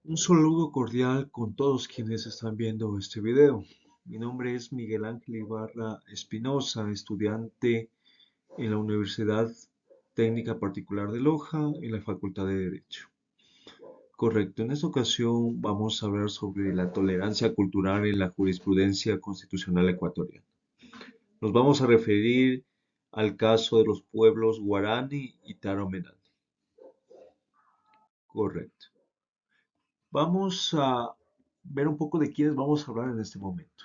Un saludo cordial con todos quienes están viendo este video. Mi nombre es Miguel Ángel Ibarra Espinosa, estudiante en la Universidad Técnica Particular de Loja, en la Facultad de Derecho. Correcto, en esta ocasión vamos a hablar sobre la tolerancia cultural en la jurisprudencia constitucional ecuatoriana. Nos vamos a referir al caso de los pueblos Guarani y Taromenani. Correcto. Vamos a ver un poco de quiénes vamos a hablar en este momento.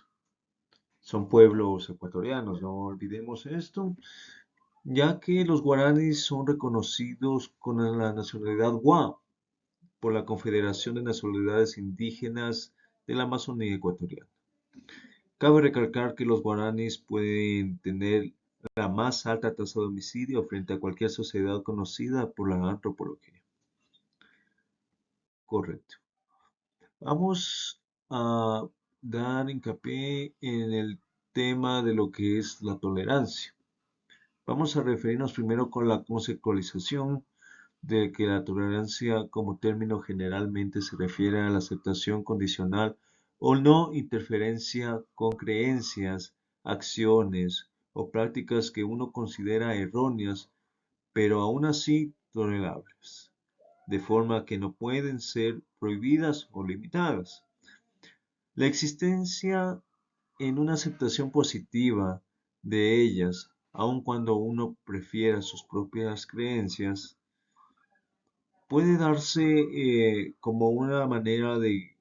Son pueblos ecuatorianos, no olvidemos esto, ya que los guaraníes son reconocidos con la nacionalidad Gua por la Confederación de Nacionalidades Indígenas de la Amazonía ecuatoriana. Cabe recalcar que los guaraníes pueden tener la más alta tasa de homicidio frente a cualquier sociedad conocida por la antropología. Correcto. Vamos a dar hincapié en el tema de lo que es la tolerancia. Vamos a referirnos primero con la conceptualización de que la tolerancia como término generalmente se refiere a la aceptación condicional o no interferencia con creencias, acciones o prácticas que uno considera erróneas, pero aún así tolerables, de forma que no pueden ser prohibidas o limitadas. La existencia en una aceptación positiva de ellas, aun cuando uno prefiera sus propias creencias, puede darse como una manera de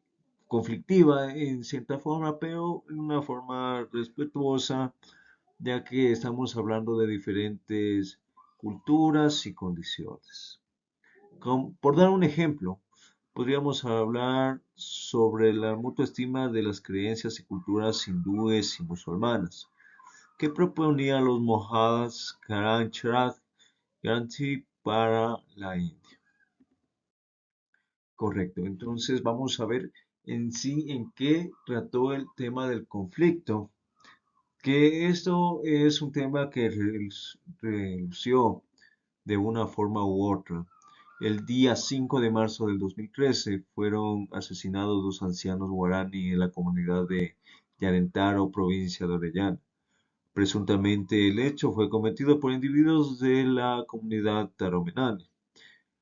conflictiva en cierta forma, pero en una forma respetuosa, ya que estamos hablando de diferentes culturas y condiciones. Por dar un ejemplo, podríamos hablar sobre la mutua estima de las creencias y culturas hindúes y musulmanas, que proponían los mojadas Karancharat Granthi para la India. Correcto, entonces vamos a ver en sí en qué trató el tema del conflicto, que esto es un tema que relució de una forma u otra. El día 5 de marzo del 2013 fueron asesinados dos ancianos guaraní en la comunidad de Yarentaro, provincia de Orellana. Presuntamente el hecho fue cometido por individuos de la comunidad taromenane.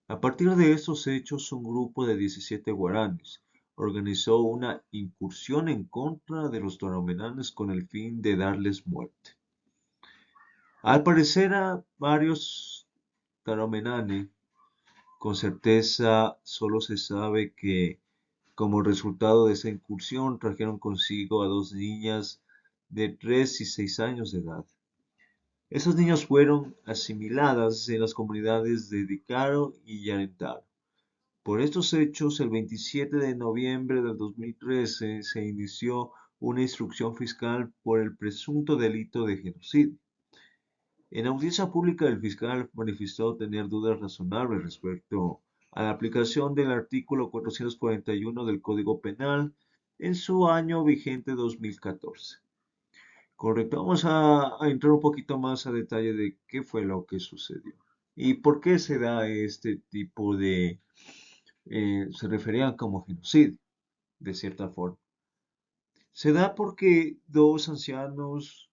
A partir de estos hechos, un grupo de 17 guaraníes organizó una incursión en contra de los taromenanes con el fin de darles muerte. Al parecer a varios taromenane, con certeza solo se sabe que como resultado de esa incursión trajeron consigo a dos niñas de 3 y 6 años de edad. Esas niñas fueron asimiladas en las comunidades de Dicaro y Yarentaro. Por estos hechos, el 27 de noviembre del 2013 se inició una instrucción fiscal por el presunto delito de genocidio. En audiencia pública, el fiscal manifestó tener dudas razonables respecto a la aplicación del artículo 441 del Código Penal en su año vigente 2014. Correcto, vamos a entrar un poquito más a detalle de qué fue lo que sucedió y por qué se da este tipo de, se referían como genocidio, de cierta forma. Se da porque dos ancianos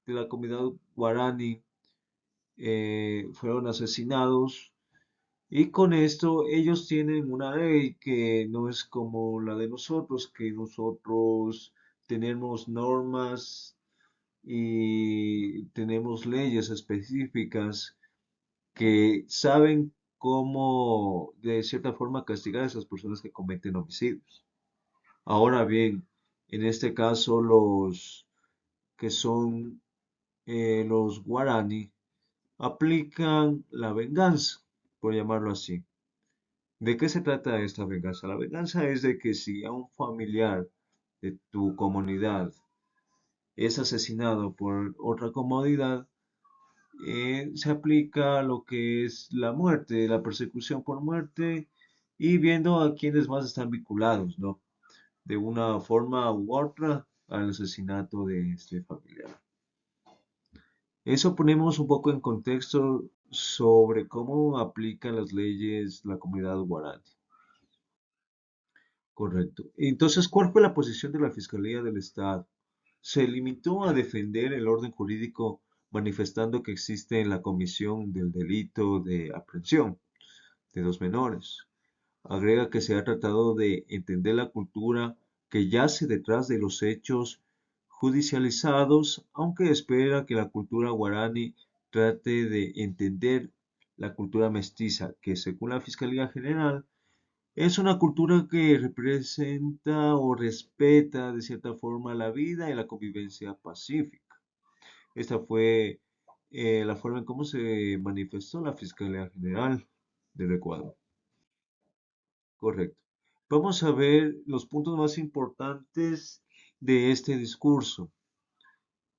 de la comunidad guaraní fueron asesinados y con esto ellos tienen una ley que no es como la de nosotros, que nosotros tenemos normas y tenemos leyes específicas que saben cómo de cierta forma castigar a esas personas que cometen homicidios. Ahora bien, en este caso los que son los guarani aplican la venganza, por llamarlo así. ¿De qué se trata esta venganza? La venganza es de que si a un familiar de tu comunidad es asesinado por otra comunidad, se aplica lo que es la muerte, la persecución por muerte y viendo a quienes más están vinculados, ¿no? De una forma u otra al asesinato de este familiar. Eso ponemos un poco en contexto sobre cómo aplican las leyes la comunidad guaraní. Correcto. Entonces, ¿cuál fue la posición de la Fiscalía del Estado? Se limitó a defender el orden jurídico manifestando que existe la comisión del delito de aprehensión de dos menores. Agrega que se ha tratado de entender la cultura que yace detrás de los hechos judicializados, aunque espera que la cultura guaraní trate de entender la cultura mestiza, que según la Fiscalía General es una cultura que representa o respeta de cierta forma la vida y la convivencia pacífica. Esta fue la forma en cómo se manifestó la Fiscalía General del Ecuador. Correcto. Vamos a ver los puntos más importantes de este discurso,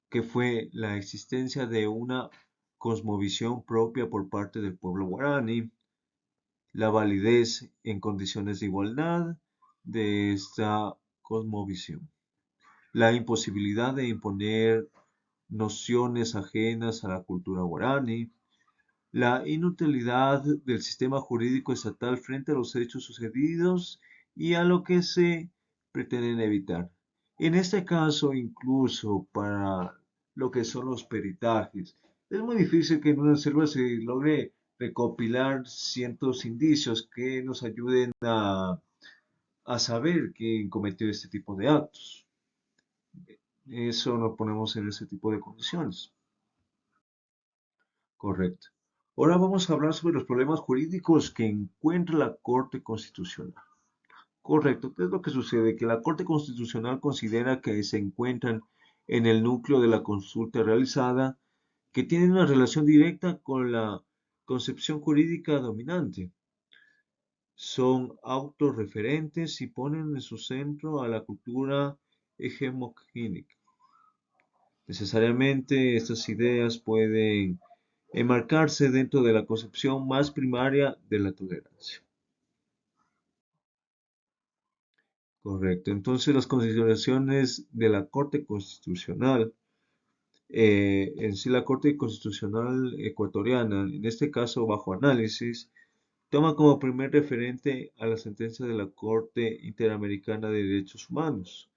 que fue la existencia de una cosmovisión propia por parte del pueblo guaraní, la validez en condiciones de igualdad de esta cosmovisión, la imposibilidad de imponer nociones ajenas a la cultura guaraní, la inutilidad del sistema jurídico estatal frente a los hechos sucedidos y a lo que se pretenden evitar. En este caso, incluso para lo que son los peritajes, es muy difícil que en una selva se logre recopilar ciertos indicios que nos ayuden a saber quién cometió este tipo de actos. Eso nos ponemos en ese tipo de condiciones. Correcto. Ahora vamos a hablar sobre los problemas jurídicos que encuentra la Corte Constitucional. Correcto. ¿Qué es lo que sucede? Que la Corte Constitucional considera que se encuentran en el núcleo de la consulta realizada, que tienen una relación directa con la concepción jurídica dominante. Son autorreferentes y ponen en su centro a la cultura hegemogénica. Necesariamente estas ideas pueden enmarcarse dentro de la concepción más primaria de la tolerancia. Correcto. Entonces, las consideraciones de la Corte Constitucional, en sí la Corte Constitucional ecuatoriana, en este caso bajo análisis, toma como primer referente a la sentencia de la Corte Interamericana de Derechos Humanos,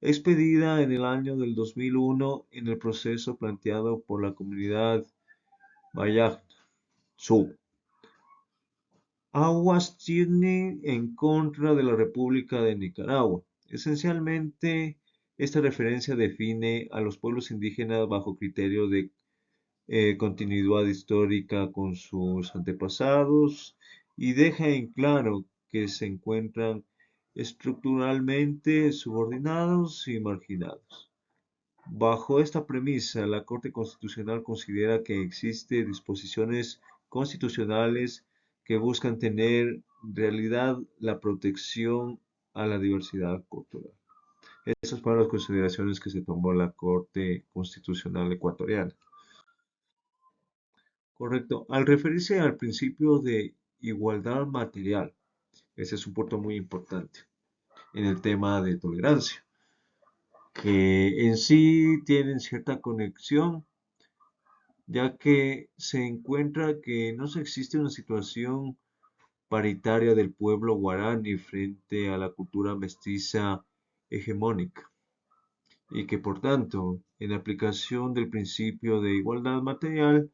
expedida en el año del 2001 en el proceso planteado por la comunidad Bayaj Sub. Aguas Chitni en contra de la República de Nicaragua. Esencialmente, esta referencia define a los pueblos indígenas bajo criterio de continuidad histórica con sus antepasados y deja en claro que se encuentran estructuralmente subordinados y marginados. Bajo esta premisa, la Corte Constitucional considera que existen disposiciones constitucionales que buscan tener en realidad la protección a la diversidad cultural. Esas fueron las consideraciones que se tomó la Corte Constitucional ecuatoriana. Correcto. Al referirse al principio de igualdad material, ese es un punto muy importante en el tema de tolerancia, que en sí tienen cierta conexión ya que se encuentra que no se existe una situación paritaria del pueblo guaraní frente a la cultura mestiza hegemónica y que por tanto, en aplicación del principio de igualdad material,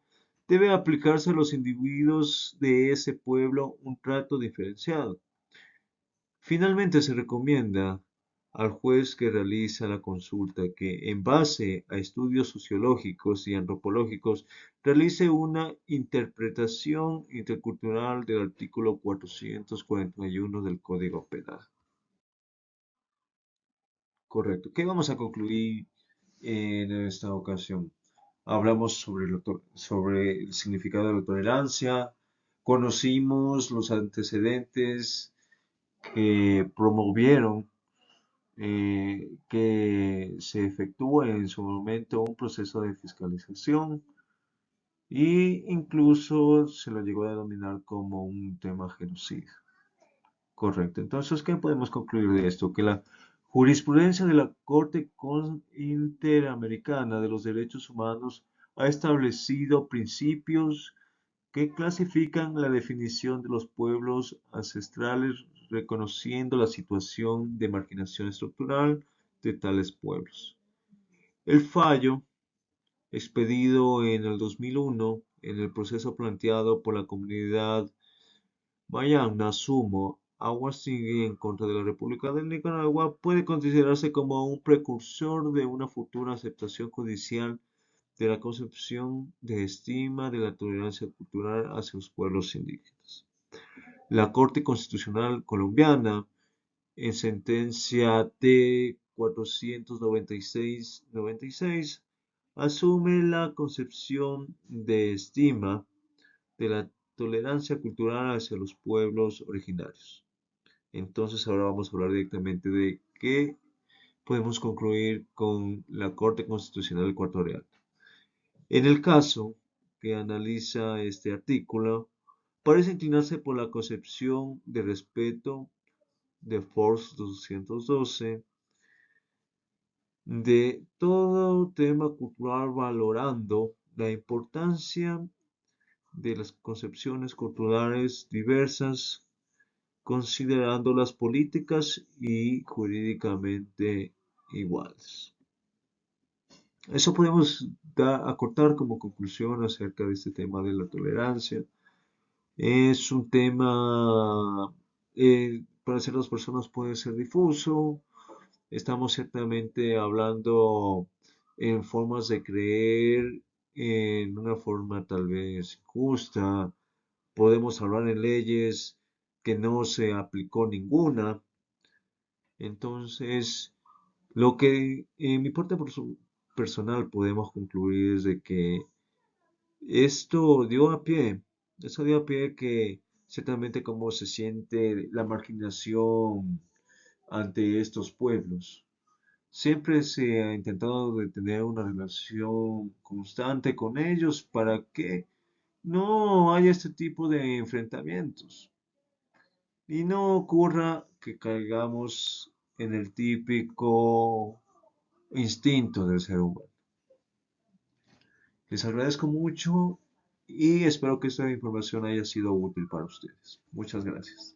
debe aplicarse a los individuos de ese pueblo un trato diferenciado. Finalmente, se recomienda al juez que realiza la consulta que, en base a estudios sociológicos y antropológicos, realice una interpretación intercultural del artículo 441 del Código Penal. Correcto. ¿Qué vamos a concluir en esta ocasión? Hablamos sobre el significado de la tolerancia, conocimos los antecedentes que promovieron que se efectúe en su momento un proceso de fiscalización e incluso se lo llegó a denominar como un tema genocida. Correcto. Entonces, ¿qué podemos concluir de esto? Que la jurisprudencia de la Corte Interamericana de los Derechos Humanos ha establecido principios que clasifican la definición de los pueblos ancestrales reconociendo la situación de marginación estructural de tales pueblos. El fallo, expedido en el 2001 en el proceso planteado por la comunidad Mayana Sumo Awasigi en contra de la República de Nicaragua, puede considerarse como un precursor de una futura aceptación judicial de la concepción de estima de la tolerancia cultural hacia los pueblos indígenas. La Corte Constitucional colombiana, en sentencia T-496-96, asume la concepción de estima de la tolerancia cultural hacia los pueblos originarios. Entonces ahora vamos a hablar directamente de qué podemos concluir con la Corte Constitucional Ecuatorial. En el caso que analiza este artículo, parece inclinarse por la concepción de respeto de Force 212 de todo tema cultural, valorando la importancia de las concepciones culturales diversas, considerando las políticas y jurídicamente iguales. Eso podemos acortar como conclusión acerca de este tema de la tolerancia. Es un tema, para ciertas personas puede ser difuso. Estamos ciertamente hablando en formas de creer en una forma tal vez justa. Podemos hablar en leyes que no se aplicó ninguna. Entonces, lo que en mi parte personal podemos concluir es de que esto dio a pie, eso dio a pie que ciertamente cómo se siente la marginación ante estos pueblos. Siempre se ha intentado de tener una relación constante con ellos para que no haya este tipo de enfrentamientos y no ocurra que caigamos en el típico instinto del ser humano. Les agradezco mucho y espero que esta información haya sido útil para ustedes. Muchas gracias.